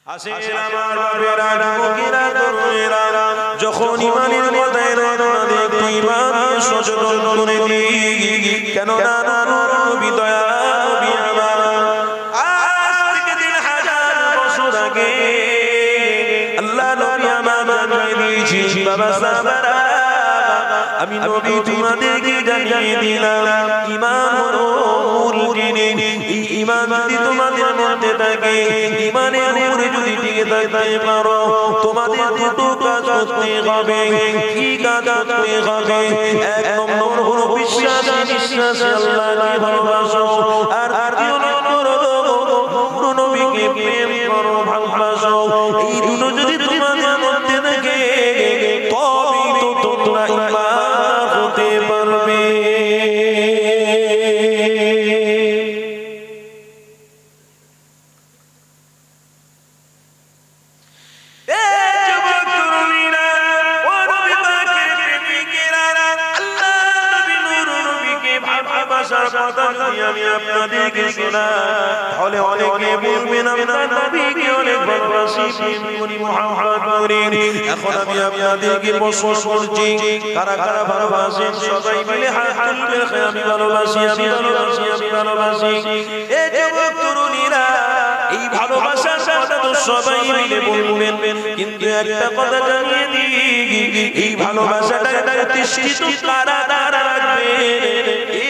আসেন আমার বাবেরা যুবকেরা তরুণেরা, যখন ঈমানের কথায় আপনাদের একটু ঈমান সচেতন করে দিই, কেননা নবী দয়া নবী আমার আজ থেকে 3000 বছর আগে আল্লাহ নবী আমার জানিয়ে দিয়েছি। বাবা সাহাবারা, আমি নবী তোমাদেরকে জানিয়ে দিলাম ঈমান হলো মূল জিনিস। এই ঈমান যদি তোমাদের মধ্যে থাকে, ঈমানের উপরে যদি টিকে থাকতে পারো, তোমাদের দুটো কাজ করতে হবে। কি কাজ করতে হবে? এক নম্বর হলো বিশ্বাস, বিশ্বাসে আল্লাহকে ভালোবাসো। আর দ্বিতীয় নম্বর হলো নবীকে প্রেম করো, ভালোবাসো। এই দুটো যদি তোমাদের মধ্যে থাকে, তবেই তো তোমরা ঈমান হতে পারবে। আমি আপনাদেরকে শোনাই, তাহলে অনেকে বলবেন আমরা নবীকে অনেক ভালোবাসি, প্রেম করি, মুহাব্বত করি। এখন আমি আপনাদেরকে প্রশ্ন করছি, কারা কারা ভালোবাসেন? সবাই মিলে হাত তুলবেন। আমি ভালোবাসি, আমি ভালোবাসি, আমি ভালোবাসি। এই যুবক তরুণীরা, এই ভালোবাসার কথা তো সবাই মিলে বলবেন, কিন্তু একটা কথা জানিয়ে দিই, এই ভালোবাসাটা প্রতিষ্ঠিত কারা কারা রাখবে,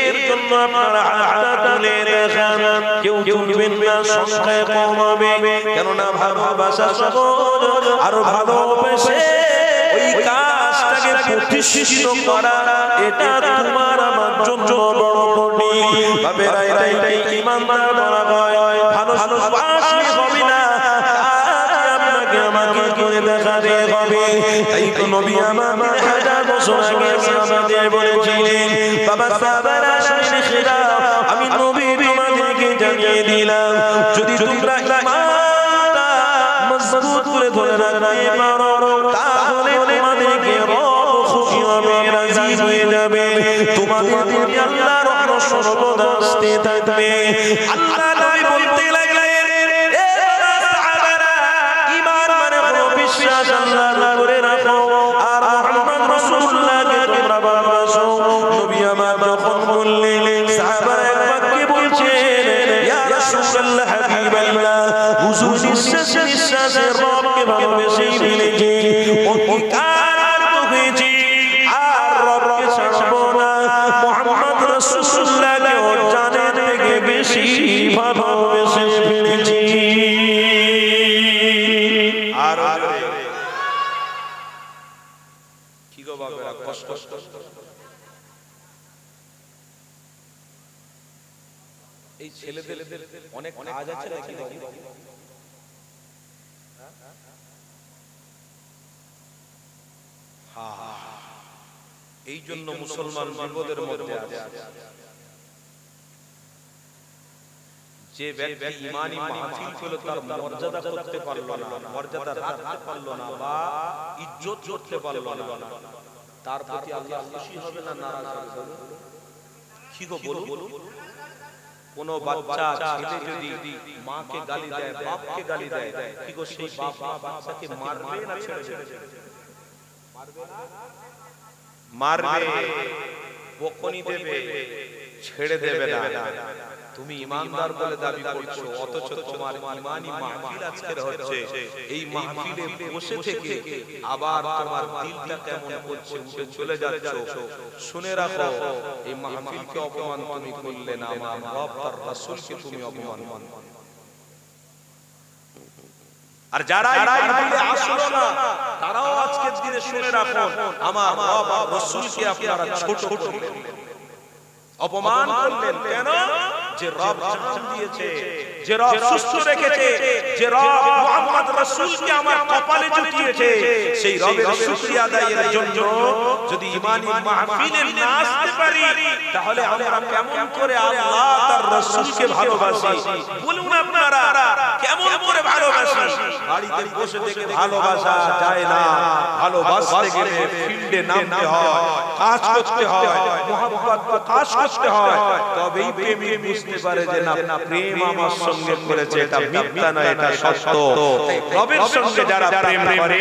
এর জন্য আপনারা হাতটা তুলে দেখান। কেউ তুলবেন না, সংখ্যায় কম হবে, কেননা ভালোবাসা সহজ। আর ভালোবেসে ওই কাজটাকে প্রতিষ্ঠিত করা, এটা তোমার আমার জন্য বড় কঠিন। বাবেরা, এটাই ঈমানদার বলা হয়। ভালোবাসলে হবে না, আপনাকে আমাকে করে দেখাতে হবে। তাই তো নবী আমাদের 1000 বছর আগে আমাদের বলেছিলেন, বাবা সাহাবারা শেখেরা, আমি নবী তোমাদেরকে জানিয়ে দিলাম, যদি তোমরা ঈমানটা মজবুত করে ধরে রাখতে পারো, তাহলে তোমাদেরকে রব খুশি হবে, রাজি হয়ে যাবে। তোমাদের প্রতি আল্লাহর রহমত সর্বদা আসতে থাকবে। আল্লাহ নবী বলতে লাগলেন, এ সাহাবারা, ঈমান মানে হলো বিশ্বাস আল্লাহর উপরে রাখো, আর মুহাম্মদ রাসূলুল্লাহকে তোমরা ভালোবাসো। নবী আমার যখন বললেন, সাহাবারা এক বাক্যে বলছেন, ইয়া রাসূলুল্লাহ, হাবিবাল্লাহ, হুজুর নিঃশ্বাসে রবকে ভালোবেসেই ফেলেছি, অঙ্গীকার হয়েছি, আর রবকে ছাড়বো না। মুহাম্মদ রাসূলুল্লাহকে জানের থেকে বেশি ভালোবেসে ফেলেছি। আর কি গো বাবারা, কষ্ট এই ছেলেদের অনেক কাজ আছে নাকি? এই জন্য মুসলমান বিপদের মধ্যে আছে। যে ব্যক্তি ঈমানি মাহফিল পেল, তার মর্যাদা করতে পারলো না, মর্যাদা রাখতে পারলো না, বা ইজ্জত করতে পারলো না, তার প্রতি আল্লাহ খুশি হবে না নারাজ হবে? কি গো বলুন? কোন বাচ্চা ছেলে যদি মাকে গালি দেয়, বাপকে গালি দেয়, কি গো সেই বাপ বাচ্চাকে মারবে না ছেড়ে দেবে? মারবে, বকুনি দেবে, ছেড়ে দেবে না। তুমি ঈমানদার বলে দাবি করছো, অথচ তোমার ঈমানি মাহফিল আজকে হচ্ছে। এই মাহফিলে বসে থেকে আবার তোমার দিলটা কেমন করছে, উঠে চলে যাচ্ছ। শুনে রাখো, এই মাহফিলকে অপমান তুমি করলে না, আমার রব তার রাসূলকে তুমি অপমান। আর যারা মাহফিলে আসলো না, তারাও আজকের দিনে শুনে রাখো, আমার রব আর রাসূলকে আপনারা ছোট করলেন, অপমান করলেন। কেন? যে রব জান দিয়েছে, যে রব সুস্থ রেখেছে, যে রব মুহাম্মদ রাসূলকে আমার কপালে জুটিয়েছে, সেই রবের শুকরিয়া আদায়ের জন্য যদি ঈমানি মাহফিলে না আসতে পারি, তাহলে আমরা কেমন করে আল্লাহ তার রাসূলকে ভালোবাসি? বলুন আপনারা, কেমন করে ভালোবাসি? বাড়িতে বাড়িতে বসে থেকে ভালোবাসা যায় না, ভালোবাসতে গেলে ফিল্ডে নামতে হয়, কাজ করতে হয়, মহব্বত কাজ করতে হয়, তবেই প্রেমিক বুঝতে পারে যে না প্রেম আমার সঙ্গে করেছে এটা মিথ্যা না, এটা সত্য। রবের সঙ্গে যারা প্রেম করে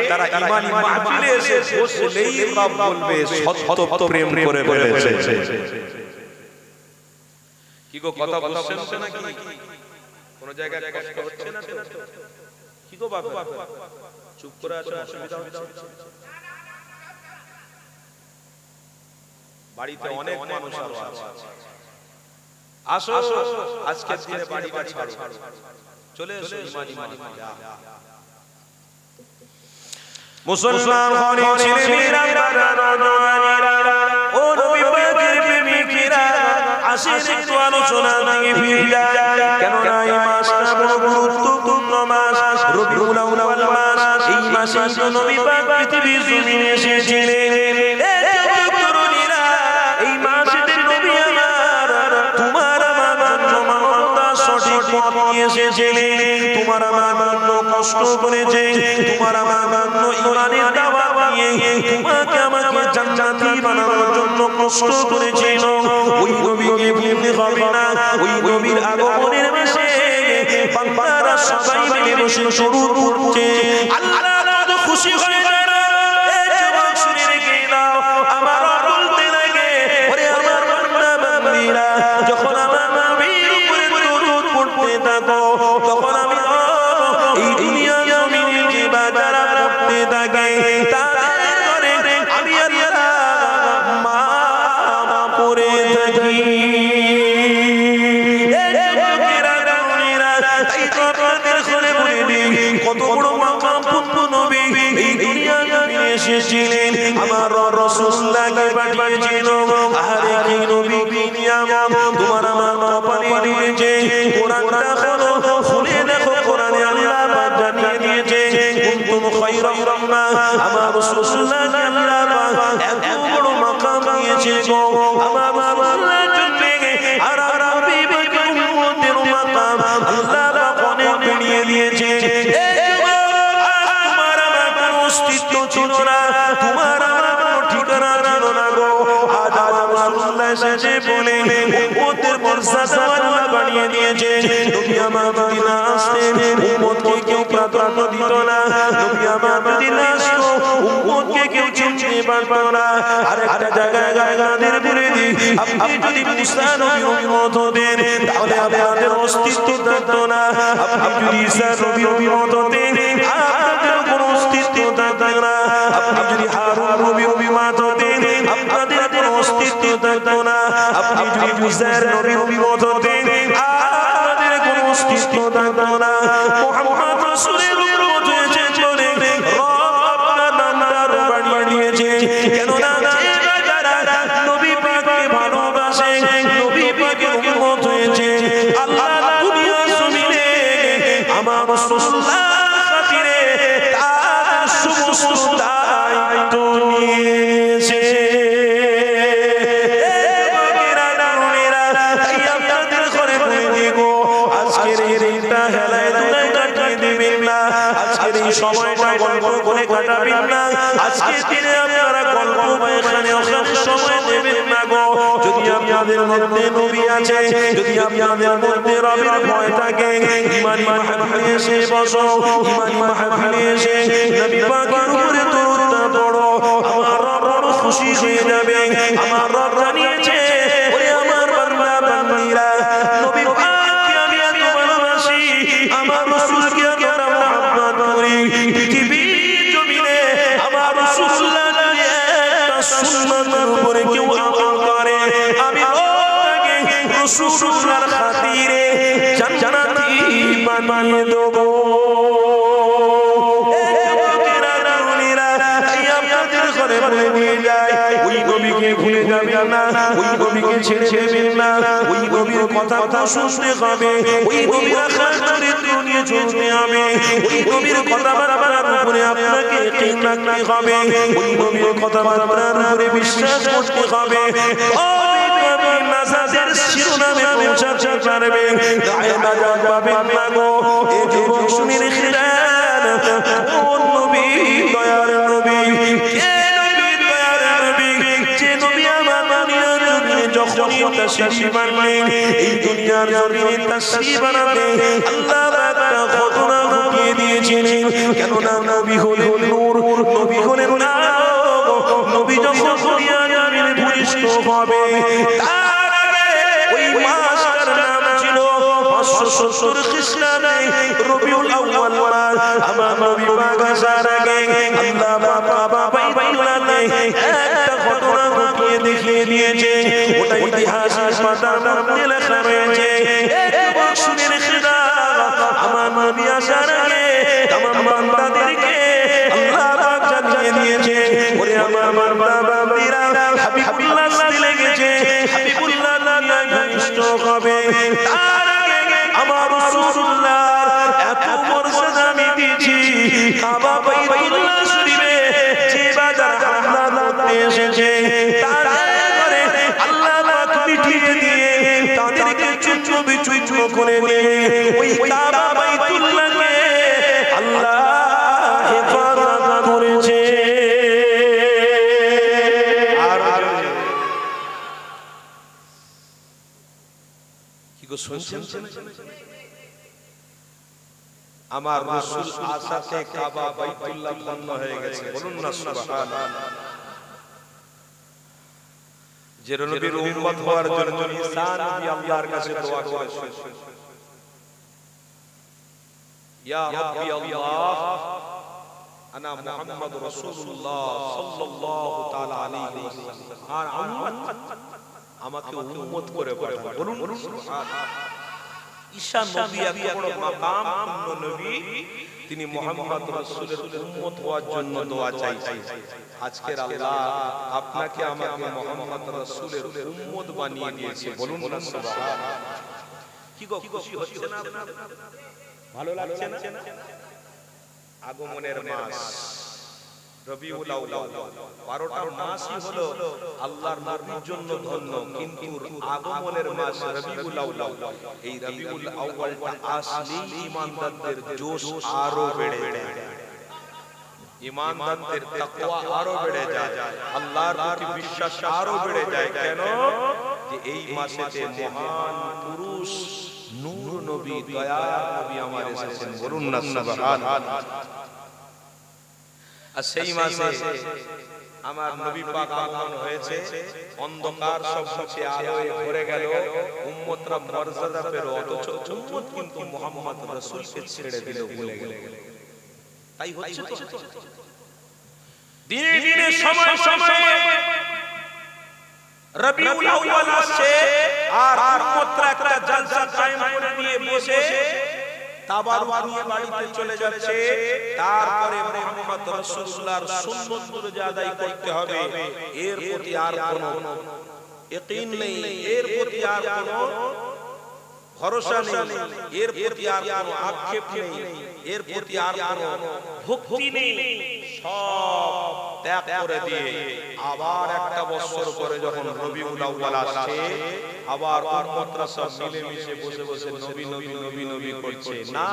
তারা ঈমানি মাহফিলে এসে বসলেই রব বলবে সত্য প্রেম করে ফেলেছে। কি গো কথা বুঝছেন নাকি? কোন জায়গায় কষ্ট হচ্ছে না তো? কি গো বাবা চুপ করে আছো, অসুবিধা হচ্ছে? বাড়িতে অনেক মানুষ আছে, আসো আজকে দিনে বাড়িটা ছাড়ো, চলে এসো ঈমানি মাহফিলে। মুসলমান ঘরে ছেলেমেয়েরা নওজওয়ানেরা ও নবী পাকের প্রেমিকেরা আসেন একটু আলোচনা থেকে ফিরে যায়। কেননা এই মাসটা বড় গুরুত্বপূর্ণ মাস, রবিউল আউয়াল মাস। এই মাসে নবী পাক পৃথিবীর জমিনে এসেছিলেন। এই মাসে নবী আমার তোমার আমার জন্য মানবতা সঠিক পথ নিয়ে এসেছিলেন। তোমার আমার জন্য কষ্ট করেছে, তোমার আমার জন্য ঈমানের দাওয়াত নিয়ে তোমাকে আমাকে জান্নাতি বানানোর জন্য কষ্ট করেছিল। ওই নবীকে ভুলতে হবে না। ওই নবীর আগমনের মাসে বান্দারা সবাই মিলে বসে শুরু করছে, আল্লাহ কত খুশি হয়ে যায়। এই যুবক শুনে রেখে নাও, আমার বলতে লাগে ওরে আমার বান্দা বান্দীরা, যখন আমার নবীর উপরে দরুদ পড়তে থাকো তখন আমি এই দুনিয়া জমিনে যে বাজারা পড়তে থাকে তাদের ঘরে আমি আল্লাহ মাফ করে থাকি। কত বড় মাকাম পূর্ণ নবী এই দুনিয়া জমিনে এসেছিলেন, আমার রাসূলুল্লাহকে পাঠিয়েছিল। আরে কি নবী কি নিয়ামত তোমার আমার কপালে দিয়েছে। কোরআনটা খোলো, খুলে দেখো কোরআনে আল্লাহ পাক জানিয়ে দিয়েছে কুনতুম খায়রা উম্মাহ, আমার রাসূলুল্লাহকে আল্লাহ পাক এত বড় মাকাম দিয়েছে গো। আমার রাসূলুল্লাহর জন্য আর হাবিবের উম্মতের মাকাম আল্লাহ পাক অনেক বাড়িয়ে দিয়েছে। অস্তিত্ব ছিল না, তোমার আমার ঠিকানা ছিল না গো। আজ রাসূলুল্লাহ এসে বলে উম্মতের মর্যাদা আল্লাহ বাড়িয়ে দিয়েছে। নবী আমার যদি না আসতেন উম্মতকে কেউ প্রাধান্য দিত না, নবী আমার যদি না আসতো উম্মতকে কেউ চিনতে পারতো না। আরেকটা জায়গায় গায়গাদের বলে দিই, আপনি যদি মুসা নবীর উম্মত হতেন তাহলে আপনাদের অস্তিত্ব থাকতো না। আপনি যদি ঈসা নবীর উম্মত হতেন আপনাদের কোনো অস্তিত্ব থাকতো না। আপনি যদি হারুন নবীর উম্মত হতেন আপনাদের কোনো অস্তিত্ব থাকতো না। আপনি যদি উযাইর নবীর উম্মত হতেন আপনাদের কোনো অস্তিত্ব থাকতো না। মুহাম্মদ রাসূলের উম্মত হয়েছেন বলে রব আপনার নামটা বাড়িয়ে দিয়েছে। কেন না যারা নবী পাককে ভালোবাসে, নবী পাকের উম্মত হয়েছে, আল্লাহ দুনিয়া জমিনে আমার রাসূলুল্লাহ খাতিরে তার সমস্ত দায়িত্ব নিয়েছে। তাই আপনাদের ঘরে বলে দিব, আজকের এই দিনটা হেলায় দুলায় কাটিয়ে দেবেন না, আজকের এই সময়টা গল্প করে কাটাবেন না, আজকের দিনে আপনারা গল্প বা এখানে ওখানে সময় দেবেন না গো। যদি আপনাদের মধ্যে নবী আছে, যদি আপনাদের মধ্যে রবের ভয় থাকে, ঈমানি মাহফিলে এসে বসো, ঈমানি মাহফিলে এসে নবী পাকের উপরে দরুদটা পড়ো, আমার রব বড় খুশি হয়ে যাবে। আমার রব জানিয়েছে ওরে আমার বান্দা বান্দীরা, নবী পাককে আমি এত ভালোবাসি, আমার রাসূলকে এত মহব্বত করি, পৃথিবীর জমিনে আমার রাসূলুল্লাহর একটা সুন্নতের উপরে কেউ আমল করে আমি তাকে রাসূলুল্লাহর খাতিরে জান্নাতি বানিয়ে দেব। বলে নিয়ে যায় ওই নবীকে ভুলে যাবেন না, ওই নবীকে ছেড়ে দেবেন না, ওই নবীর কথা শুনতে হবে, ওই নবীর আখলাক চরিত্র নিয়ে চলতে হবে, ওই নবীর কথাবার্তার উপরে আপনাকে ইয়াকিন রাখতে হবে, ওই নবীর কথাবার্তার উপরে বিশ্বাস করতে হবে। ওই নবী নাজাতের শিরোনামে পৌঁছাতে পারবে। দায় নাজাত পাবেন না গো। এই যুবক শুনে রেখে দেন, তাশরীফ আনলেন এই দুনিয়ার জমিনে তাশরীফ আনাতে আল্লাহ একটা ঘটনা ঘটিয়ে দিয়েছিলেন কেননা নবী হলেন নূর নবী হলেন আলো নবী যখন দুনিয়ার জমিনে ভূমিষ্ঠ হবে তার আগে ওই মাসটার নাম ছিল 570 খ্রিস্টাব্দে রবিউল আউয়াল মাস আমার নবী পাক আসার আগে আল্লাহ বাবা বাইতুল্লাহতে একটা ঘটনা ঘটিয়ে দেখিয়ে দিয়েছে ওটা ইতিহাসের পাতার মধ্যে লেখা রয়েছে একবার শুনে রেখে দাও আমার নবী আসার আগে तमाम বান্দাদেরকে আল্লাহ পাক জানিয়ে দিয়েছে ওরে আমার বান্দারা হাবিবুল্লাহ আসতে লেগেছে হাবিবুল্লাহ দুনিয়ায় ভূমিষ্ঠ হবে তার আগে আমার রাসূলুল্লাহ এত মর্যাদা আমি দিয়েছি কাবা বাইতুল্লাহ শরীফে যে বাজার হামলা করতে এসেছে তার করে আল্লাহ পাক মিটিয়ে দিয়ে তাদেরকে চুচু বিচুচু করে দিয়ে ওই কাবা বাইতুল্লাহকে আল্লাহ হেফাজত করেছে আর কি গো শুনছেন আমার রাসূল আসাতে কাবা বাইতুল্লাহ পূর্ণ হয়ে গেছে বলুন না সুবহানাল্লাহ যে নবীর উম্মত হওয়ার জন্য ঈসা নবী আল্লাহর কাছে দোয়া করেছেন ইয়া রাব্বি আল্লাহ আনা মুহাম্মদ রাসূলুল্লাহ সাল্লাল্লাহু তাআলা আলাইহি ওয়াসাল্লাম আর আমাকে উম্মত করে পাঠান বলুন সুবহানাল্লাহ ঈসা নবী এত বড় মাকাম পূর্ণ নবী তিনি মুহাম্মদ রাসূলের উম্মত হওয়ার জন্য দোয়া চাইছেন আজকের আল্লাহ আপনাকে আমাকে মুহাম্মদ রাসূলের উম্মত বানিয়ে দিয়েছে বলুন না সুবহানাল্লাহ কি গো খুশি হচ্ছে না আপনার ভালো লাগছে না আগমনের মাস রবিউল আউয়াল 12টা মাসই হলো আল্লাহর নবীর জন্য ধন্য কিন্তু আগমনের মাস রবিউল আউয়াল এই রবিউল আউয়ালটা আসলে ঈমানদারদের জোশ আরো বেড়ে যায় ঈমানদারদের তাকওয়া আরো বেড়ে যায় আল্লাহর প্রতি বিশ্বাস আরো বেড়ে যায় কেন যে এই মাসেতে মহান পুরুষ নূর নবী দয়ার নবী আমার এসেছেন বলুন না সুবহানাল্লাহ আর সেই মাসে আমার নবী পাক আগমন হয়েছে অন্ধকার সব মুছে আলোয় ভরে গেল উম্মতরা মর্যাদা পেল অথচ উম্মত কিন্তু মুহাম্মদ রাসূলকে ছেড়ে দিল ভুলে গেল তাই হচ্ছে তো দিনে দিনে সময় সময়ে রবিউল আউয়াল আসছে আর উম্মতরা একটা জলসা কায়েম করে দিয়ে বসে তাবারুক নিয়ে বাড়িতে চলে যাচ্ছে তারপরে মুহাম্মদ রাসূলুল্লাহর সুন্নাতগুলো যে আদায় করতে হবে এর প্রতি আর কোনো ইয়াকিন নেই এর প্রতি আর কোনো ভরসা নেই এর প্রতি আর কোনো আক্ষেপ নেই এর প্রতি আর কোনো ভক্তি নেই সব ত্যাগ করে দিয়ে আবার একটা বছর পরে যখন রবিউল আউয়াল আসছে আবার উম্মতরা সব মিলে মিশে বসে বসে নবী নবী নবী নবী করছে না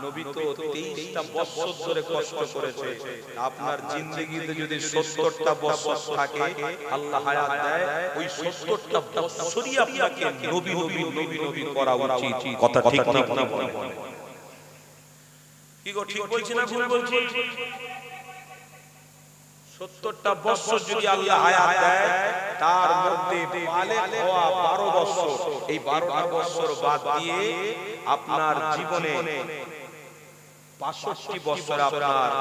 নবী তো 23টা বছর ধরে কষ্ট করেছে আপনার জিন্দেগিতে যদি 70টা বছর থাকে আল্লাহ হায়াত দেয় ওই 70টা বছরই আপনাকে নবী নবী নবী নবী করা উচিত কথা ঠিক না কি গো ঠিক বলছি না ভুল বলছি 70টা বছর যদি আল্লাহ হায়াত দেয় তার মধ্যে বালেগ হওয়া 12 বছর এই 12টা বছর বাদ দিয়ে আপনার জীবনে 65 বছর আপনার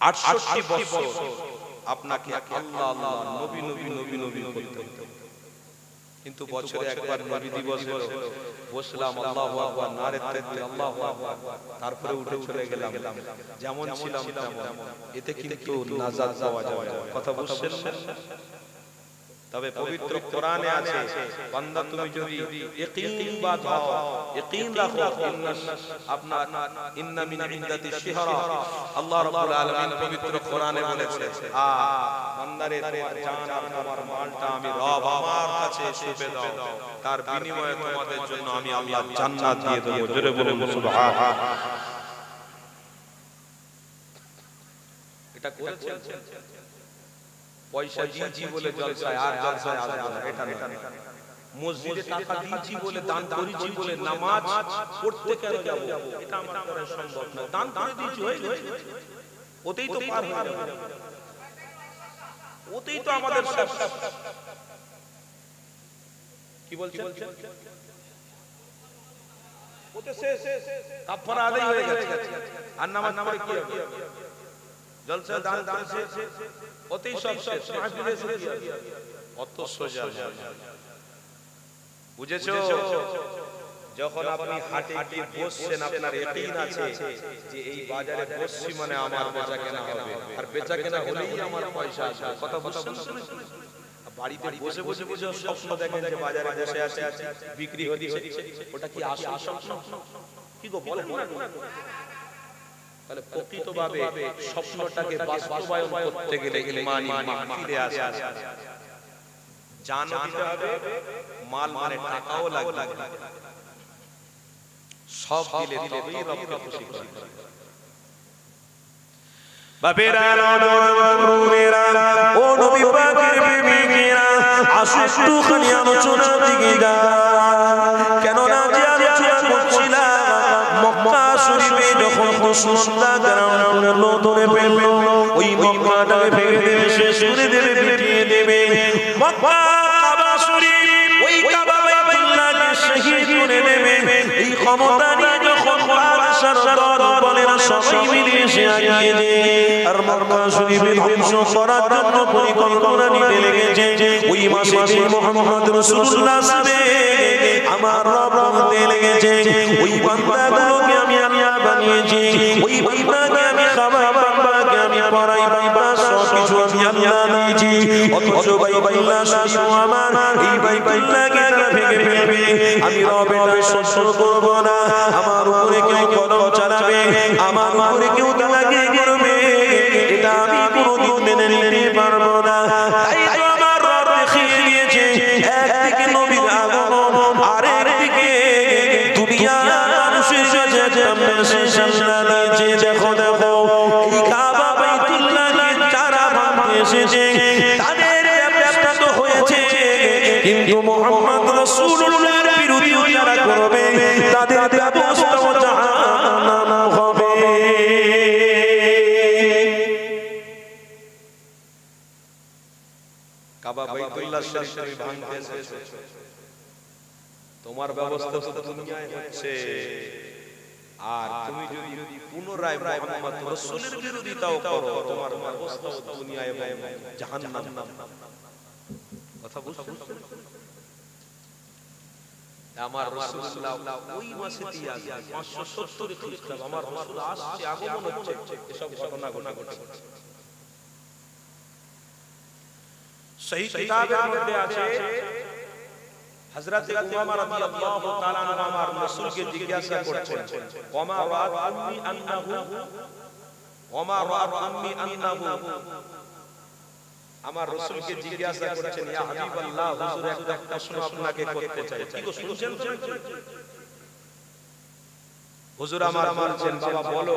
68 বছর আপনাকে আল্লাহ আল্লাহ নবী নবী নবী নবী করতে হতো কিন্তু বছরে একবার নবী দিবস হলো বসলাম আল্লাহু আকবার নারে তাকবীর আল্লাহু আকবার তারপরে উঠে চলে গেলাম যেমন ছিলাম তেমন এতে কিন্তু নাজাত পাওয়া যাবে কথা বুঝছেন তবে পবিত্র কোরআনে আছে বান্দা তুমি যদি ইয়াকিনবাদ হও ইয়াকিন রাখো আপনার ইন্না মিন ইদ্দাতি শিহরা আল্লাহ রাব্বুল আলামিন পবিত্র কোরআনে বলেছে বান্দারে তোমার জান আর তোমার মালটা আমি রব আমার কাছে সুপে দাও তার বিনিময়ে তোমাদের জন্য আমি আল্লাহ জান্নাত দিয়ে দেব জোরে বলুন সুবহানাল্লাহ এটা করেছেন পয়সা দিয়েছি বলে জলসায় আর জলসায় আসবো না, এটা না। মসজিদে টাকা দিয়েছি বলে, দান করেছি বলে নামাজ পড়তে কেন যাব, এটা আমার করা সম্ভব না। দান করে দিয়েছি, হয়ে গেছে, ওতেই তো পার হয়ে যাবে, ওতেই তো আমাদের সব। কি বলছেন? ওতে শেষ, কাফারা আদায় হয়ে গেছে, আর নামাজ পড়ে কি হবে? জলসা দান করেছে, ওতেই সব শেষ, মাহফিলে শেষ। অত সোজা বুঝেছো? যখন আপনি হাটে গিয়ে বসছেন, আপনার ইয়াকিন আছে যে এই বাজারে বসছি মানে আমার বেচা কেনা হবে, আর বেচা কেনা হলেই আমার পয়সা আসবে। কথা বুঝছেন? বাড়িতে বসে বসে বসে স্বপ্ন দেখেন যে বাজারে বসে আছে, বিক্রি হচ্ছে, ওটা কি আসল স্বপ্ন? কি গো বলেন না? তাহলে প্রকৃতভাবে স্বপ্নটাকে বাস্তবায়ন করতে গেলে ইমানি মাহফিলে আসা, জান দিতে হবে, মাল মানে টাকাও লাগবে, সব দিলে তবেই রবকে খুশি করবে। বাপেরা নবীরা ও নবী পাকের প্রেমিকেরা, আসো একটুখানি আলোচনার দিকে যান। কেন না যে আলোচনা করছিলাম, মক্কা শরীফে যখন দুশমনরা গ্রাউন্ড করলো, ধরে ফেললো, ওই মক্কাটাকে ভেঙে দেবে, শেষ করে দেবে, মিটিয়ে দেবে। মক্কা কাবা শরীফ, ওই কাবা বাইতুল্লাহকে শহীদ করে দেবে। এই ক্ষমতা নিয়ে যখন বাদশার দরবারের সবাই মিলে এসে আগিয়ে যায়, আর মক্কা শরীফে ধ্বংস করার জন্য পরিকল্পনা নিতে লেগেছে। ওই মাসে যে মুহাম্মদ রাসূলুল্লাহ সাবে আমার রব বলতে লেগেছে, ওই বান্দাগুলোকে আমি আল্লাহ বানিয়েছি, ওই বান্দাকে আমি খাবার, বান্দাকে আমি পড়াই, বান্দা সব কিছু আমি আল্লাহ দিয়েছি। অথচ বাইতুল্লাহ শরীফ আমার, এই বাইতুল্লাহকে তারা ভেঙে ফেলবে, আমি রব এটা সহ্য করব না। আমার উপরে কেউ কলম চালাবে, আমার উপরে কেউ দালালি করবে, এটা আমি কোনোদিন মেনে নিতে পারবো না। তাই তো আমার রব দেখিয়ে দিয়েছে, একদিকে নবীর আগমন, আর একদিকে দুনিয়ার মানুষের কাছে একটা মেসেজ আল্লাহ দিয়েছে। দেখো দেখো, এই কাবা বাইতুল্লাহকে যারা ভাঙতে এসেছে, তাদের ব্যবস্থা তো হয়েছে, কিন্তু মুহাম্মদ রাসূলুল্লাহর বিরোধী যারা করবে, তাদের ব্যবস্থাও জাহান্নাম হবে। কাবা বাইতুল্লাহ শরীফ ভাঙতে এসেছে, তোমার ব্যবস্থা তো দুনিয়ায় হচ্ছে, আর তুমি যদি পুনরায় মুহাম্মদ রাসূলের বিরোধিতাও করো, তোমার ব্যবস্থা তো দুনিয়ায় জাহান্নাম। কথা বুঝছেন? আমার রাসূলুল্লাহ ওই মাসেই আসবে 570 খ্রিস্টাব্দ, আমার রাসূল আসছে, আগমন হচ্ছে, এসব ঘটনা ঘটছে। সহিহ কিতাবের মধ্যে আছে, হযরত উমামা রাদিয়াল্লাহু তাআলা আনহু আমার রাসূলকে জিজ্ঞাসা করছেন, ওমা রাআত উম্মি আন্নাহু, আমার রাসূলকে জিজ্ঞাসা করছেন, ইয়া হাবিবাল্লাহ, হুজুর একটা প্রশ্ন আপনাকে করতে চাই। কি গো শুনছেন? হুজুর আমার বলছেন, বাবা বলো।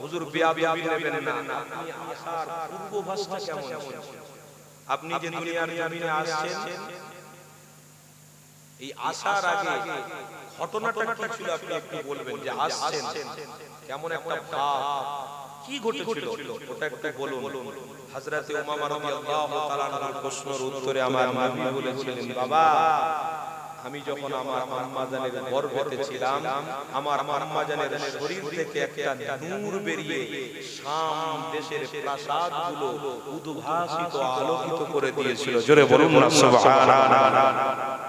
হুজুর বিয়াবি নেবেন না, আপনি আসার পূর্বাভাসটা কেমন? আপনি যে দুনিয়ার জমিনে আসছেন, এই আসার আগে ঘটনাটা কি ছিল আপনি একটু বলবেন, যে আসছেন কেমন একটা ভাব, কি ঘটেছিল ওটা একটু বলুন। হযরত উমামা রাদিয়াল্লাহু তাআলা আনহুর প্রশ্নের উত্তরে আমার নবী বলেছিলেন, বাবা আমি যখন আমার আম্মা জানের গর্ভে ছিলাম, আমার আম্মা জানের শরীর থেকে একটা নূর বেরিয়ে শাম দেশের প্রাসাদগুলো উদ্ভাসিত আলোকিত করে দিয়েছিল। জোরে বলুন না সুবহানাল্লাহ।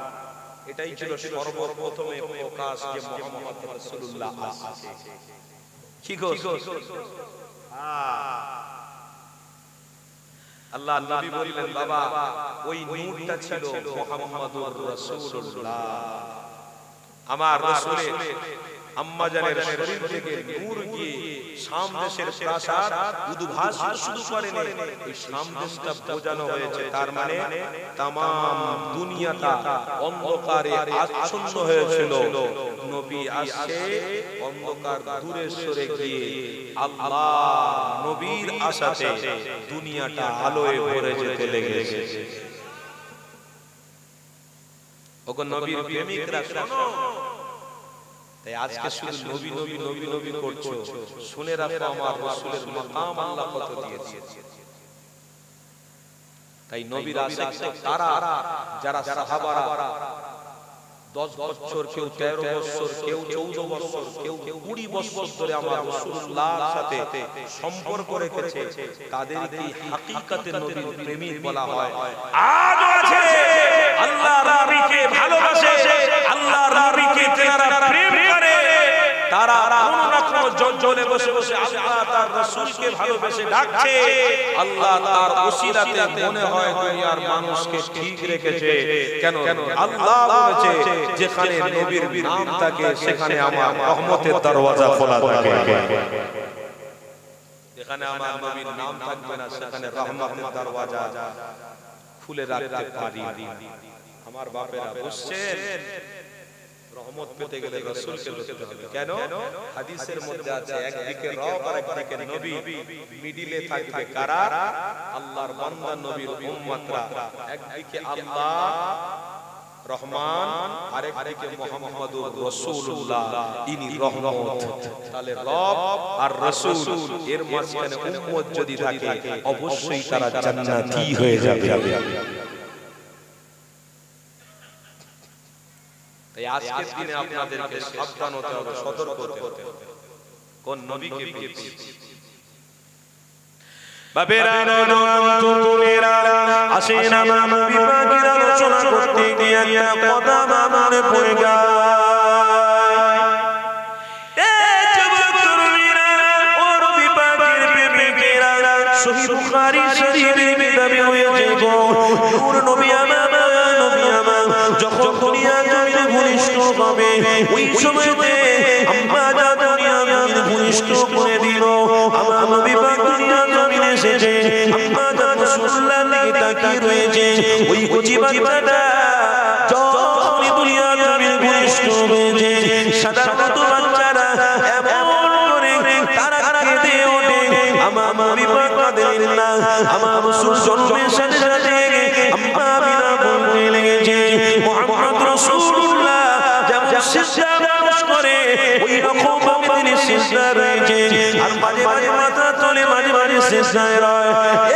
এটাই ছিল সর্বপ্রথমে প্রকাশ যে মুহাম্মদ রাসূলুল্লাহ আসছে। কি গো আল্লাহ নবী বললেন, বাবা ওই নূরটা ছিল মুহাম্মদুর রাসূলুল্লাহ। আমার রাসূলের আম্মা জানের শরীর থেকে নূর গিয়ে শাম দেশের প্রাসাদ উদ্ভাসিত শুরু করেনি, এই শাম দেশটা বোঝানো হয়েছে, তার মানে तमाम দুনিয়াটা অন্ধকারে আচ্ছন্ন হয়েছিল। নবী আসছে, অন্ধকার দূরে সরে গিয়ে আল্লাহ নবীর আশাতে দুনিয়াটা আলোয় ভরে যেতে লেগেছে। ওগো নবীর প্রেমিকরা শোনো, তাই আজকে শুধু নবী নবী নবী নবী করছো, শুনে রাখো আমার রাসূলের মাকাম আল্লাহ কত দিয়েছে। তাই নবীর আশিক তারা যারা সাহাবারা 10 বছর, কেউ 13 বছর, কেউ 14 বছর, কেউ 20 বছর ধরে আমার রাসূলুল্লাহর সাথে সম্পর্ক রেখেছে, তাদেরকে হাকিকতে নবীর প্রেমিক বলা হয়। আজ আছে আল্লাহর নবীকে ভালোবাসে, আল্লাহর নবীকে যারা প্রেম করে, তারা কোনো না কোনো জঞ্জলে বসে বসে আল্লাহ তার রাসূলকে ভালোবেসে ডাকছে। আল্লাহ তার ওসিলাতে মনে হয় দুনিয়ার মানুষকে ঠিক রেখেছে। কেন? আল্লাহ বলেছে যেখানে নবীর নাম থাকে সেখানে আমার রহমতের দরওয়াজা খোলা থাকে। যেখানে আমার নবীর নাম থাকবে না সেখানে রহমতের দরওয়াজা খুলে রাখতে পারি। আমার বাপেরা বুঝছেন, রহমত পেতে গেলে রাসূলকে ধরতে হবে। কেন? হাদিসের মধ্যে আছে একদিকে রব আর একদিকে নবী, মিডিলে থাকবে কারা? আল্লাহর বান্দা নবীর উম্মতরা। একদিকে আল্লাহ রহমান, আরেকদিকে মুহাম্মাদুর রাসূলুল্লাহ, ইনি রহমত। তাহলে রব আর রাসূল এর মাঝখানে উম্মত যদি থাকে অবশ্যই তারা জান্নাতি হয়ে যাবে। তাই আজকের দিনে আপনাদেরকে সাবধান হতে হবে, সতর্ক হতে হবে কোন নবীকে পেয়েছি। বাবেরা নতুনেরা আসেন আমার নবী পাকের আলোচনা করতে গিয়ে একটা কথা মনে পড়ে যায়। এই যুবক তরুণীরা ও নবী পাকের প্রেমিকেরা, সহিহ বুখারী শরীফের কিতাবে হয়েছে গো, নূর নবী আমার যখন দুনিয়া জমিনে ভূমিষ্ঠ হবে, ওই সময়তে আম্মা জান দুনিয়া জমিনে ভূমিষ্ঠ করে দিল। আমার নবী পাক দুনিয়া জমিনে এসেছে, আম্মা জান রাসূলুল্লাহর দিকে তাকিয়ে রয়েছে। ওই কচি বাচ্চাটা যখন দুনিয়া জমিনে ভূমিষ্ঠ হয়েছে, সাধারণত বাচ্চারা এমন করে তারা কেঁদে ওঠে। আমার নবী পাক কাঁদেন না। আমার রাসূল জন্মের সাথে সাথে আম্মা আমিনা বলতে লেগেছে, মুহাম্মদ রাসূলুল্লাহ যেমন সিজদা করে ওই রকম তিনি সিজদা রয়েছে, আর মাঝে মাঝে মাথা তোলে, মাঝে মাঝে সিজদায় রয়।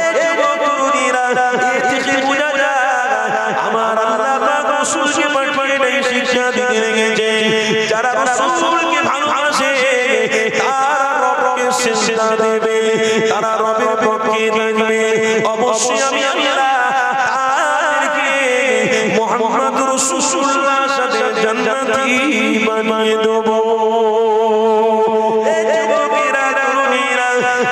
এই যুবক তরুণীরা, এর থেকে বোঝা যায় আমার আল্লাহ পাক রাসূলকে পাঠিয়ে এই শিক্ষা দিতে লেগেছে। যারা রাসূলকে ভালোবাসে তারা রবকে সিজদা দেবে, তারা রবের পক্ষে থাকবে। অবশ্যই আমি আল্লাহ তাদেরকে মুহাম্মদ রাসূলুল্লাহর সাথে জান্নাতি বানিয়ে দেব। এই যুবকেরা তরুণীরা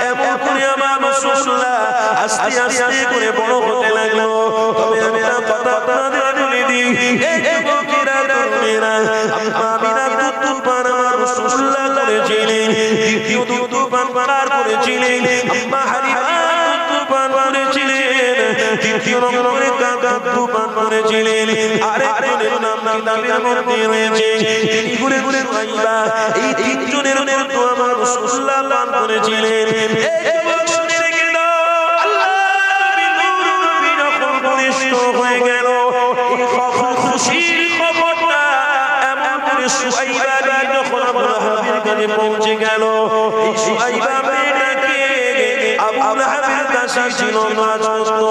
এমন করে আমার রাসূলুল্লাহ আস্তে আস্তে করে বড় হতে লাগলো। তবে আমি একটা কথা আপনাদের বলে দিই, এই যুবকেরা তরুণীরা আমিনা দুধ পান আমার রাসূলুল্লাহ করেছিলেন, দ্বিতীয় দুধ পান করেছিলেন আম্মা হালিমা, দুধ পান করেছিলেন তৃতীয় নম্বরে কাকা দুধ পান করেছিলেন। আরেকজনের নাম কিতাবের মধ্যে রয়েছে, তিনি ঘুরে ঘুরে সুহাইবা। এই তিনজনের মধ্যে আমার রাসূলুল্লাহ পান করেছিলেন। এই যুবক শুনে গেল আল্লাহ নবী নূর নবী যখন ভূমিষ্ঠ হয়ে গেল, এই খুশির খবরটা এমন করে সুহাইবা যখন আবু লাহাবের কাছে পৌঁছে গেল, এই সুহাইবা মেয়েটাকে আবু লাহাবের কাছে ছিল না জানত।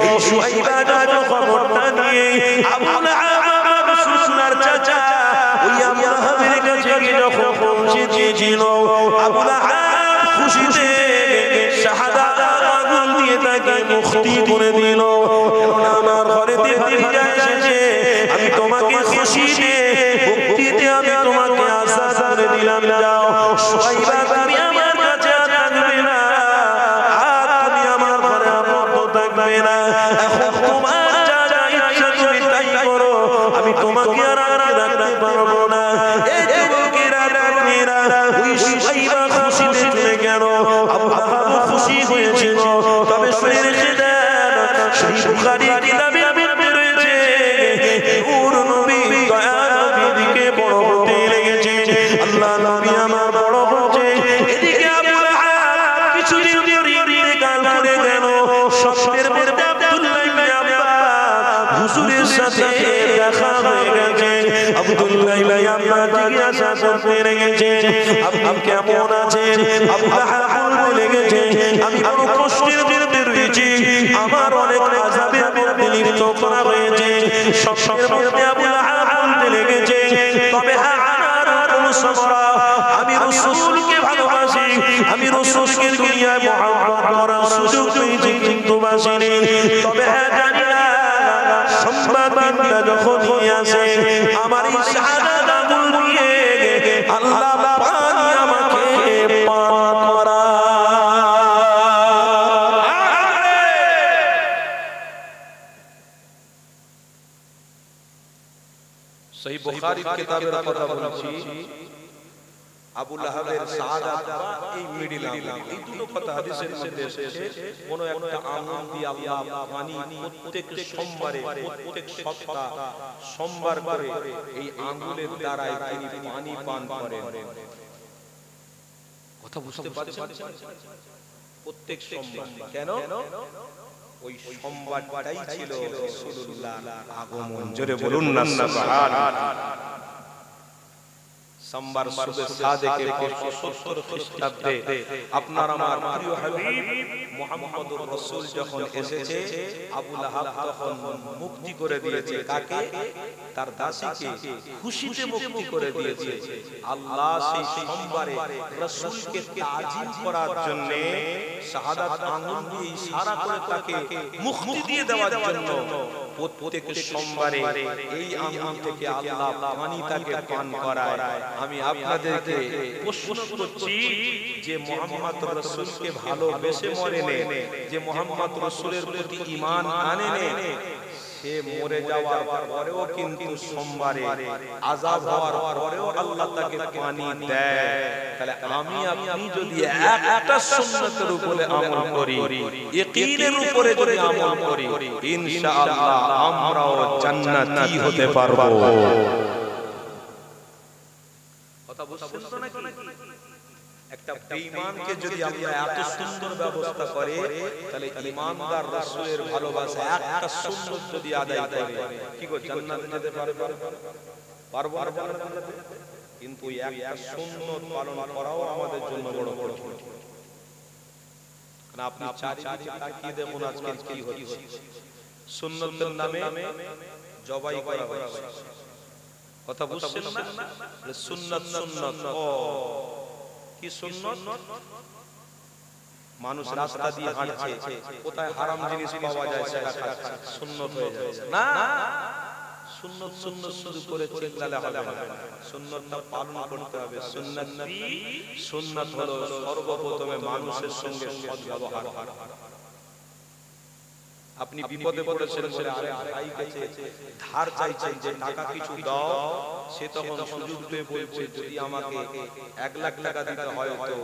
এই সুহাইবা যখন খবরটা নিয়ে আবু লাহাব রাসূলুল্লাহর চাচা ওই আবু লাহাবের কাছে যখন পৌঁছে দিয়েছিল, আবু লাহাব খুশিতে শাহাদাত আগুন দিয়ে তাকে মুক্তি করে দিল। আমার ঘরেতে ফিরে এসেছে, আমি তোমাকে খুশিতে মুক্তিতে আমি তোমাকে আশা করে দিলাম, যাও সুহাইবা তুমি আমার কাছে থাকবে না, আর তুমি আমার ঘরে আবদ্ধ থাকবে না। এখন তোমার যা যা ইচ্ছা তুমি তাই করো, আমি তোমাকে আর রাখতে পারবো না। এই যুবকেরা তরুণীরা ওই সুহাইবা খুশিতে চলে গেল, আবু লাহাব খুশি হয়েছিল। তবে শুনে রেখে দেন, সেই বুখারী কিতাবে রয়েছে নূর নবী দয়া নবীর দিকে বড় হতে লেগেছে। আল্লাহ নবী আমার বিল্লাহি আপনার জিজ্ঞাসা করতে লেগেছে আপনি কেমন আছেন আবু লাহাব বলতে লেগেছে আমি বড় কষ্টের মধ্যে রয়েছি আমার অনেক আযাবের মধ্যে লিপ্ত করা হয়েছে সবসময় মধ্যে আবু লাহাব বলতে লেগেছে তবে হ্যাঁ আমি রাসূলকে ভালোবাসি আমি রাসূলকে দুনিয়ায় মহব্বত করার সুযোগ পেয়েছি কিন্তু বাসিনি তবে হ্যাঁ জানি না সংবাদটা যখন আসে আমার এই শাহাদাত আঙ্গুল দিয়ে আল্লাহ পানি আমাকে পান করা সহিহ বুখারীর কিতাবের কথা বলছি আবু লাহাবের শাহাদাত এই মিডিল আঙ্গুল এই দুটো কথা হাদিসের মধ্যে এসেছে কোন একটা আঙ্গুল দিয়ে আল্লাহ পানি প্রত্যেক সোমবারে প্রত্যেক সপ্তাহ সোমবার করে এই আঙ্গুলের দ্বারাই তিনি পানি পান করেন কথা বুঝতে পারছেন প্রত্যেক সোমবার কেন ওই সোমবারটাই ছিল রাসূলুল্লাহর আগমন জোরে বলুন না সুবহানাল্লাহ সোমবার সুবে সাদেকে 570 খ্রিস্টাব্দে আপনার আমার প্রিয় হাবিব মুহাম্মদুর রাসূল যখন এসেছে আবু লাহাব তখন মুক্তি করে দিয়েছে কাকে তার দাসীকে খুশিতে মুক্তি করে দিয়েছে আল্লাহ সেই সোমবারে রাসূলকে তাজিম করার জন্য শাহাদাত আঙ্গুল দিয়ে ইশারা করে তাকে মুক্তি দিয়ে দেওয়ার জন্য প্রত্যেক সোমবারে এই আঙ্গুল থেকে আল্লাহ পানি তাকে পান করায় আমি আপনাদেরকে প্রশ্ন করছি যে মুহাম্মদ রাসূলকে ভালোবেসে মরেনে যে মুহাম্মদ রাসূলের প্রতি ঈমান আনেনে সে মরে যাওয়ার পরেও কিন্তু সোমবারে আযাব হওয়ার পরেও আল্লাহ তাকে পানি দেয় তাহলে আমি আপনি যদি একটা সুন্নতের উপরে আমল করি ইয়াকিনের উপরে যদি আমল করি ইনশাআল্লাহ আমরাও জান্নাতি হতে পারবো কথা বুঝছেন তো নাকি একটা বেঈমানকে যদি আমরা এত সুন্দর ব্যবস্থা করে তাহলে ঈমানদার রাসূলের ভালোবাসা একটা সুন্নত যদি আদায় করে কি গো জান্নাতে যেতে পারবো না কিন্তু একটা সুন্নত পালন করাও আমাদের জন্য বড় কঠিন কারণ আপনি চারিদিকে তাকিয়ে দেখুন আজকে কি হচ্ছে সুন্নতের নামে জবাই করা হচ্ছে কথা বুঝছেন না সুন্নাত সুন্নাত ও কি সুন্নাত মানুষ রাস্তা দিয়ে হাঁটছে কোথায় হারাম জিনিস পাওয়া যায় সেটা খাচ্ছে সুন্নাত হয়ে যাচ্ছে না সুন্নাত সুন্নাত শুরু করে চিল্লালে হবে না সুন্নাতটা পালন করতে হবে সুন্নাত নবী সুন্নাত হলো সর্বপ্রথমে মানুষের সঙ্গে সদ্ব্যবহার আপনি বিপদে পড়েছেন বলে আরেক ভাই কাছে ধার চাইছেন যে টাকা কিছু দাও সে তখন সুযোগ পেয়ে বলছে যদি আমাকে 1 লাখ টাকা দিতে হয় তো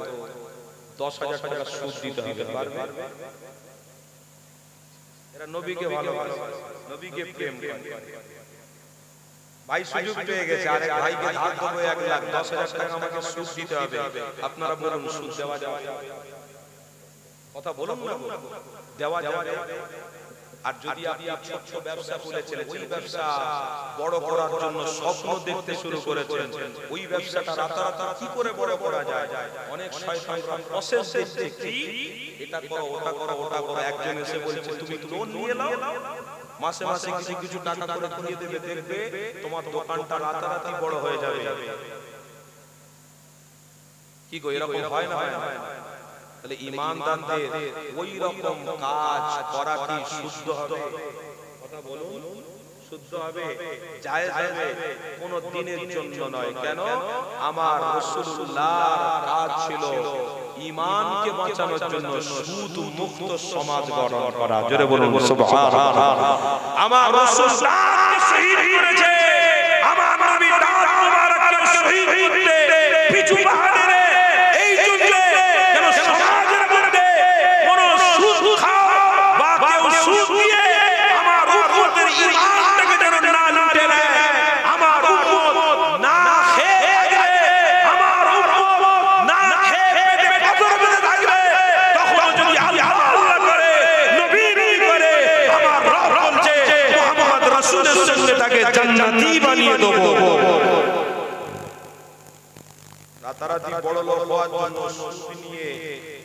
10,000 টাকা সুদ দিতে হবে পারবে এরা নবীকে ভালোবাসে নবীকে প্রেম করে ভাই সুযোগ পেয়ে গেছে আরেক ভাইকে ধার দেবো 1 লাখ 10,000 টাকা আমাকে সুদ দিতে হবে আপনারা বলুন সুদ দেওয়া যাবে কথা বলুন না দেওয়া যাবে আর যদি আপনি ছোট ব্যবসা খুলেছেন ওই ব্যবসা বড় করার জন্য স্বপ্ন দেখতে শুরু করেছেন ওই ব্যবসাটা রাতারাতি কি করে বড় করা যায় অনেক শয়তানরা প্রসেস দেখছে কি এটা করো ওটা করো ওটা করো একজন এসে বলছে তুমি লোন নিয়ে নাও মাসে মাসে কিছু টাকা করে দিয়ে দেবে দেখবে তোমার দোকানটা রাতারাতি বড় হয়ে যাবে কি গো এরকম হয় না তাহলে ঈমানদারদের ওই রকম কাজ করা কি শুদ্ধ হবে কথা বলুন শুদ্ধ হবে জায়েজ হবে কোন দিনের জন্য নয় কেন আমার রাসূলুল্লাহর কাজ ছিল ঈমানকে বাঁচানোর জন্য সুদ মুক্ত সমাজ গঠন করা জোরে বলুন সুবহানাল্লাহ আমার রাসূল দাঁতকে শহীদ করেছে আমার নবী দাঁত মোবারককে শহীদ করতে পিছু বাহানে এই জন্য কেন সমাজের মধ্যে কোন সুদ খাওয়া বা কেউ সুদ দিয়ে আমার উম্মতের ঈমানটাকে যেন না লুটে নেয় আমার উম্মত না খেয়ে থাকবে আমার উম্মত না খেয়ে পেটে পাথর বেঁধে থাকবে তখন যদি আল্লাহ করে নবী করে আমার রব বলছে মুহাম্মদ রাসূলের সঙ্গে তাকে জান্নাতি বানিয়ে দেব পাওয়ার জন্য সুদ নিয়ে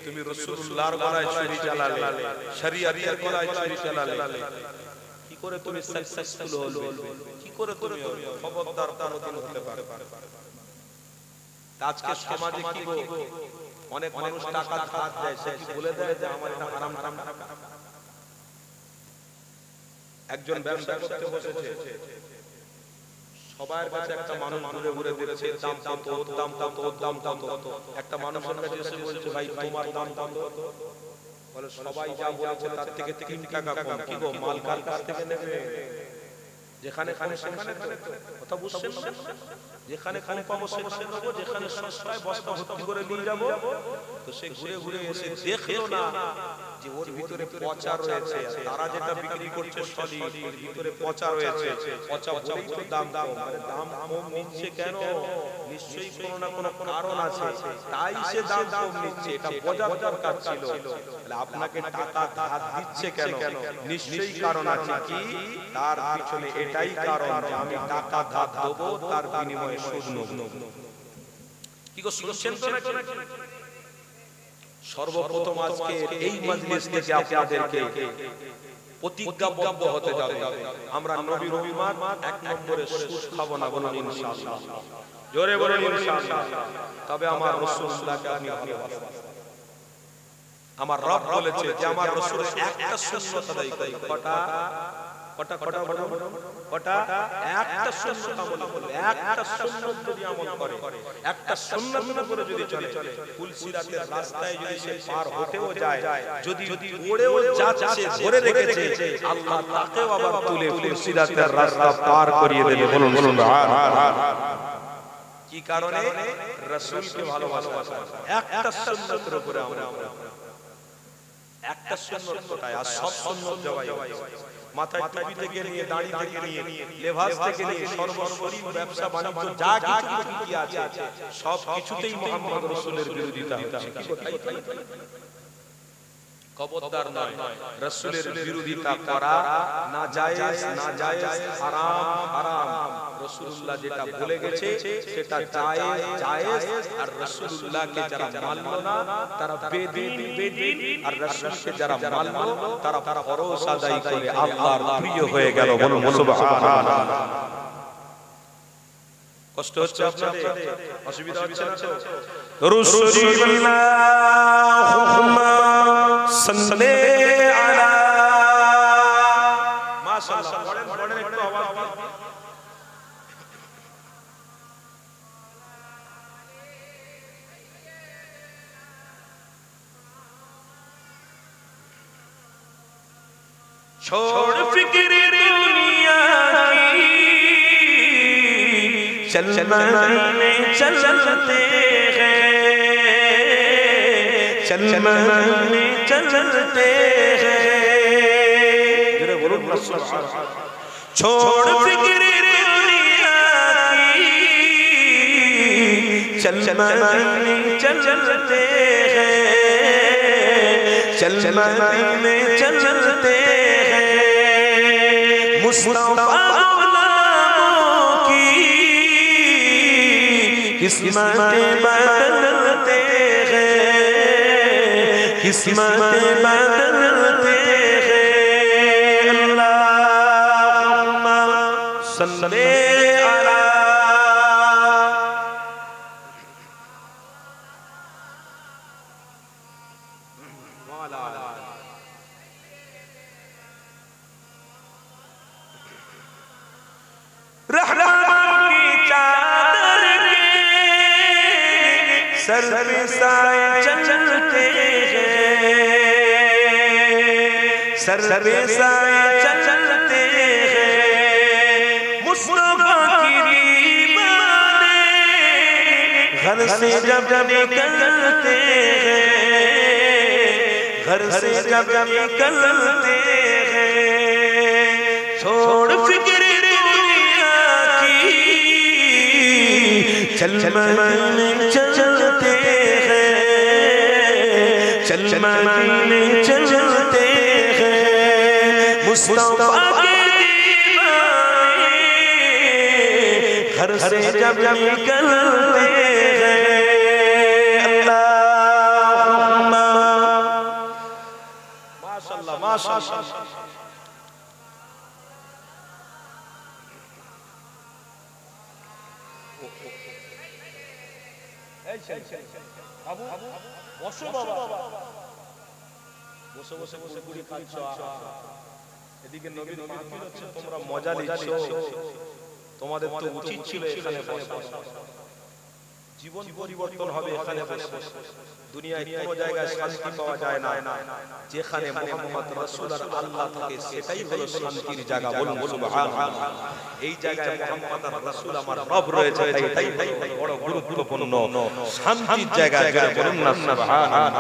তুমি রাসূলুল্লাহর গলায় ছুরি চালালে, শরীয়তের গলায় ছুরি চালালে, কি করে তুমি সাকসেসফুল হবে? কি করে তুমি খবরদার কোনদিন হতে পারবে? আজকে সমাজে কি গো, অনেক মানুষ টাকা ধার দেয়, সে কি বলে দেয় যে আমার এটা হারাম টাকা? একজন ব্যবসা করতে বসেছে, সবার কাছে একটা মানুষ ঘুরে ঘুরে বলেছে দাম কত, দাম কত, দাম কত। একটা মানুষের কাছে এসে বলছে ভাই তোমার দাম কত? বলে সবাই যা বলেছে তার থেকে 3 টাকা কম। কি গো, মাল কার কাছ থেকে নেবে? যেখানে খানে সেখানে কথা বুঝছেন না? যেখানে কম পাবো সেখানে নেবো, যেখানে সস্তায় বস্তা ভর্তি করে নিয়ে যাবো। তো সে ঘুরে ঘুরে এসে দেখলো না যে ওর ভিতরে পচা রয়েছে, তারা যেটা বিক্রি করছে সলিড, ওর ভিতরে পচা রয়েছে। পচা বলেই তো দাম কম। দাম কম নিচ্ছে কেন? নিশ্চয়ই কোনো না কোনো কারণ আছে, তাই সে দাম কম নিচ্ছে। এটা বোঝার দরকার ছিল। তাহলে আপনাকে টাকা ধার দিচ্ছে কেন? নিশ্চয়ই কারণ আছে। কি তার পিছনে এটাই কারণ যে আমি টাকা ধার দেবো, তার বিনিময়ে সুদ নেব। কি গো, শুনছেন তো নাকি? সর্বপ্রথম আজকে এই মাজলিস থেকে আপনাদেরকে প্রতিজ্ঞাবদ্ধ হতে হবে, আমরা নবীর উম্মত, 1 নম্বরে সুদ খাবো না। বলুন ইনশাআল্লাহ, জোরে বলুন ইনশাআল্লাহ। তবে আমার রাসূলুল্লাহকে আপনি ভালোবাসেন। আমার রব বলেছে যে আমার রাসূলের একটা সুন্নাত আদায় করি। কটা কটা কটা কটা? একটা সুন্নাত আমল করে, একটা সুন্নাত যদি আমল করে, একটা সুন্নাত করে যদি চলে, ফুলসিরাতের রাস্তায় যদি সে পার হতেও যায়, যদি ওড়েও যাচ্ছে, ধরে রেখেছে, আল্লাহ তাকেও আবার তুলে ফুলসিরাতের রাস্তা পার করিয়ে দেবে। বলুন বলুন কি কারণে? রাসূলকে ভালোবাসা। একটা সুন্নাতের উপরে আমরা একটা সুন্নাত কোটায়, আর সব সুন্নাত জবাই। মাথায় টুপি থেকে নিয়ে, দাড়ি থেকে নিয়ে, লেভাস থেকে নিয়ে, সর্বশরীর ব্যবসা বাণিজ্য যা কিছু কি আছে সব কিছুতেই মুহাম্মদ রাসূলের বিরোধিতা হচ্ছে। খবরদার নয়, রাসূলের বিরোধিতা করা নাজায়েজ, নাজায়েজ, হারাম, হারাম। রাসূলুল্লাহ যেটা বলে গেছে সেটা জায়েজ, জায়েজ। আর রাসূলুল্লাহকে যারা মানলো না তারা বেদিন, বেদিন। আর রাসূলকে যারা মানলো তারা ফরজ আদায় করে আল্লাহর প্রিয় হয়ে গেল। বলুন সুবহানাল্লাহ। কষ্ট হচ্ছে আপনাদের? অসুবিধা হচ্ছে না তো? দরুদ শরীফ আল্লাহুম্মা সাল্লি আলা। মাশাআল্লাহ, পড়েন পড়েন, একটু আওয়াজ দিন। छोड़ फिक्र दुनिया की, चल मदीने चलते हैं, चल मदीने चलते हैं। छोड़ फिक्र दुनिया की, चल मदीने चलते हैं, चल मदीने चलते हैं। मुस्तफा गुलामों की किस्मतें बदलते हैं, किस्मतें बदलते हैं। अल्लाहुम्मा सल्ली अला। सर पे साए चलते हैं, सर पे साए चलते हैं। मुस्तफा की दीवाने घर से जब निकलते हैं, घर से जब निकलते हैं। छोड़ फिक्र दुनिया की, चल मदीने चलते हैं, चल मदीने चलते हैं। मुस्तफा के दीवाने घर से जब निकलते हैं। মাশাআল্লাহ। বসো বাবা, বসে বসে কুরকুরি খাচ্ছ, এদিকে নবীর মাহফিল হচ্ছে, তোমরা মজা নিচ্ছ। তোমাদের তো উচিত ছিল এখানে বসা। জীবন পরিবর্তন হবে এখানে বসে। দুনিয়ায় কোনো জায়গায় শান্তি পাওয়া যায় না, যেখানে মুহাম্মদ রাসূল আর আল্লাহ থাকে সেটাই হলো শান্তির জায়গা। বলুন সুবহানাল্লাহ। এই জায়গায় মুহাম্মদ আর রাসূল আমার রব রয়েছে, তাই বড় গুরুত্বপূর্ণ শান্তির জায়গা। বলুন না সুবহানাল্লাহ।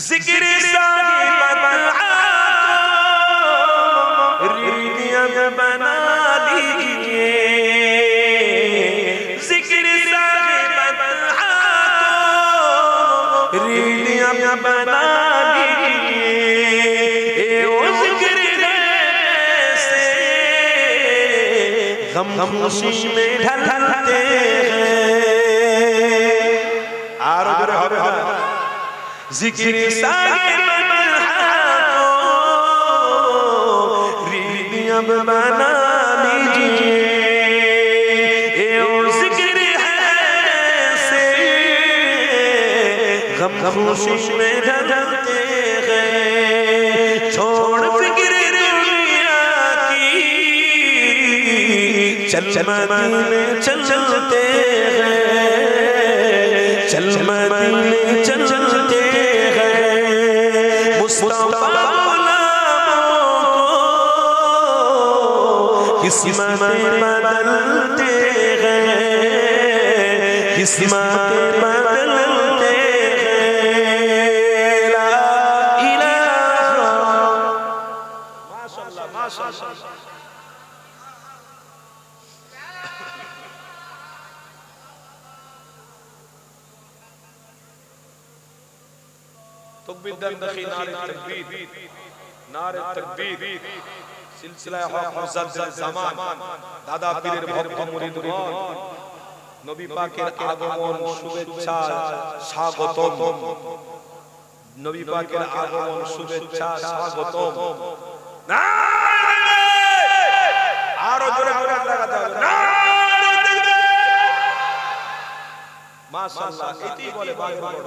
जिक्र साहिब रीतियां बना लीजिए, जिक्र साहिब रीतियां बना लीजिए, ओ जिक्र से गम खुशी में ढलते हैं। आरो হবে जिक्र साहिब रीतियां बना लीजिए, जिक्र है से गम खुशी में ढलते हैं। छोड़ फिक्र दुनिया की, चल मदीने चलते हैं, चल मदीने चलते मुस्तफा किस्मतें बदलते हैं, किस्मतें बदलते हैं। ला इलाहा माशाअल्लाह माशाअल्लाह। तकबीर दखी नारे तकबीर, नारे तकबीर। सिलसिला हक मुजद्दिद জামান দাদা পীরের ভক্ত মুরিদগণ, নবী পাকের আগমন শুভেচ্ছা স্বাগতম, নবী পাকের আগমন শুভেচ্ছা স্বাগতম। আরো জোরে জোরে লাগাতে হবে। মাশাআল্লাহ। এটাই বলে বাগের বড়।